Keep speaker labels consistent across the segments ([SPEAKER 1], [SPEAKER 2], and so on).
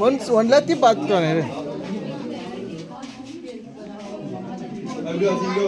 [SPEAKER 1] One lati baat kar rahe hain. Go.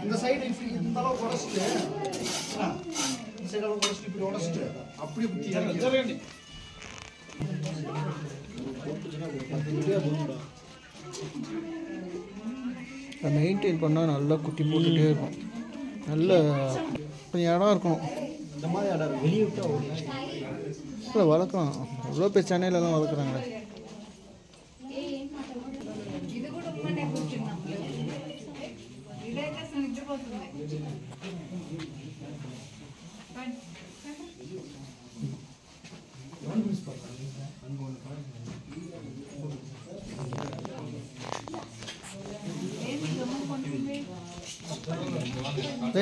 [SPEAKER 1] இந்த side இந்த அளவு குறைச்சிட்டு இந்த சைடு அளவு குறைச்சிட்டு இப்படி உடைச்சிட்டு அப்படியே குத்தி மெயின்டைன் பண்ணால் நல்லா குட்டி போட்டுகிட்டே இருக்கும். நல்ல கொஞ்சம் இடம் இருக்கணும். இந்த மாதிரி இடம் வெளியே விட்டால் இல்லை வளர்க்கலாம். எவ்வளோ பேர் சென்னையிலலாம் வளர்க்குறாங்க.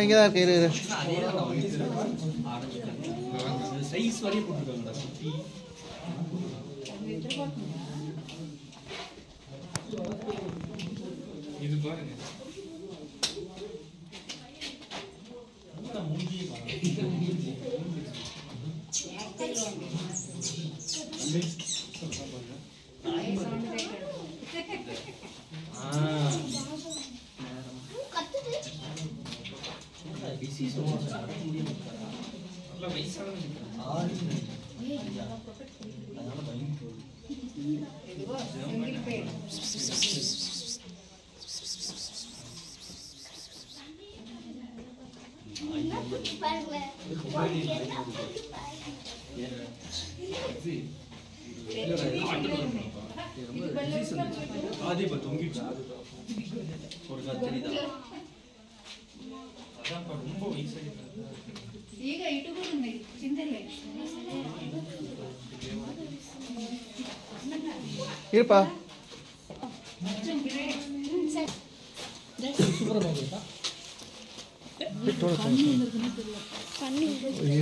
[SPEAKER 1] இங்கே தான் இருக்கு. சைஸ் வரையும் போட்டுருக்காங்கடா குட்டி. இது பாருங்க. இருப்பா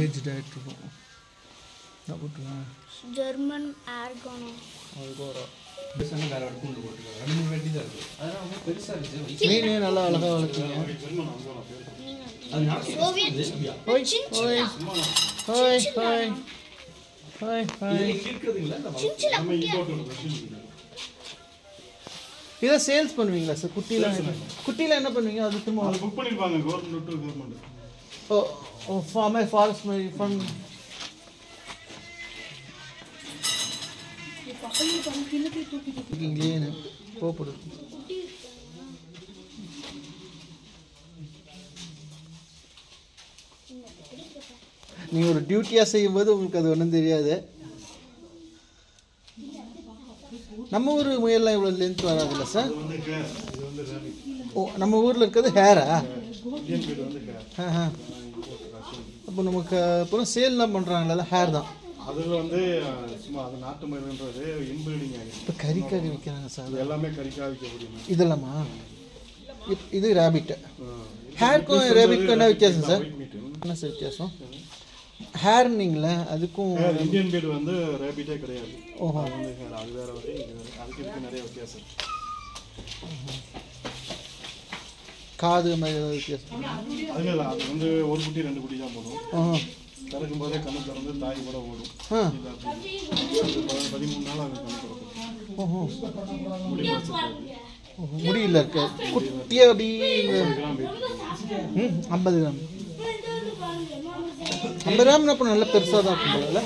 [SPEAKER 1] ஏஜ் டயட் இருக்கும். என்ன போட்டுருக்கேன்?
[SPEAKER 2] German organo.
[SPEAKER 1] மீனே நல்லா அழகா வளர்த்தீங்க. இதை சேல்ஸ் பண்ணுவீங்களா சார்? குட்டிலாம் என்ன பண்ணுவீங்க? அது திரும்ப
[SPEAKER 3] புக் பண்ணிருப்பாங்க கவர்மெண்ட்.
[SPEAKER 1] ஓ ஃபார்மே ஃபாரஸ்ட் மாதிரி ஃபன். இங்கேயே போப்படுது. நீங்க ஒரு டியூட்டியா செய்யும்போது உங்களுக்கு அது ஒன்றும் தெரியாது. நம்ம ஊர் முயல்லாம் இவ்வளோ லென்த் வராதுல்ல சார்? ஓ நம்ம ஊரில் இருக்கிறது ஹேரா? அப்போ நமக்கு அப்புறம் சேல்லாம் பண்ணுறாங்களா? ஹேர் தான்
[SPEAKER 3] அது வந்து சும்மா அது நாட்டு மயில்ன்றது இன்பிரீடிங் ஆகிடும்.
[SPEAKER 1] இப்போ கறிக்காக விற்கிறாங்க சார்.
[SPEAKER 3] எல்லாமே கறிக்காக விற்க முடியும்.
[SPEAKER 1] இதெல்லாமா? இது ரேபிட்டு. ஹேருக்கும் ரேபிட்க்கும் என்ன வித்தியாசம் சார்? என்ன சார் வித்தியாசம்? ஹேர்னிங்களா? அதுக்கும்
[SPEAKER 3] இந்தியன் பீட் வந்து ரேபிட்டே கிடையாது.
[SPEAKER 1] ஓஹோ,
[SPEAKER 3] வந்து ஹேர் அது வேற வகை, இது வேற. அதுக்கு இதுக்கு நிறைய வித்தியாசம்.
[SPEAKER 1] காது மாதிரி ஏதாவது வித்தியாசம்?
[SPEAKER 3] அது இல்லை, அது வந்து ஒரு குட்டி 2 குட்டி தான் போடும்.
[SPEAKER 1] ஓஹோ,
[SPEAKER 3] திறக்கும் போதே கண்ணு திறந்து தாய் கூட ஓடும். 13 நாள் அது கண்ணு திறக்கும்.
[SPEAKER 1] ஓஹோ,
[SPEAKER 3] முடி
[SPEAKER 1] முடியல இருக்க குட்டியா அப்படி 50 கிராம். 50 கிராம் அப்போ நல்ல பெருசாக தான் இருக்கும் போல.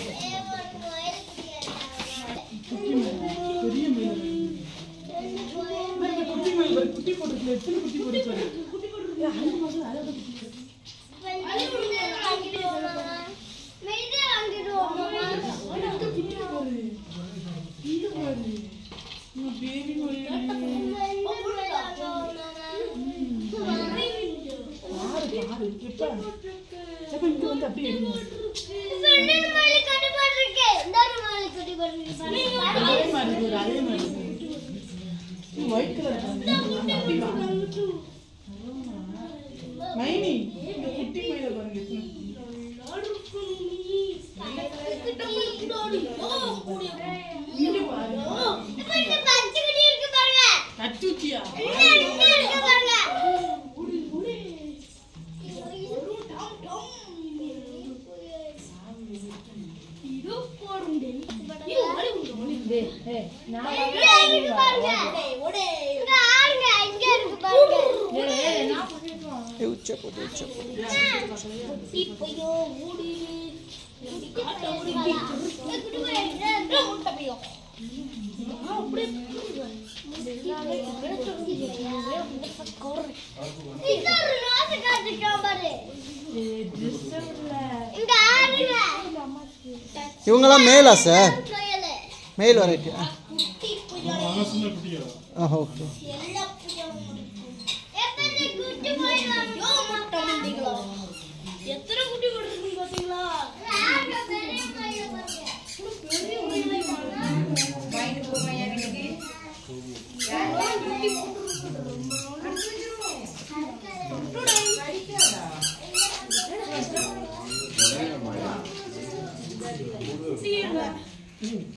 [SPEAKER 1] இவங்கெல்லாம் மேலா சார்? மேல் வெரைட்டி. ஓகே.
[SPEAKER 2] எத்தனை குட்டி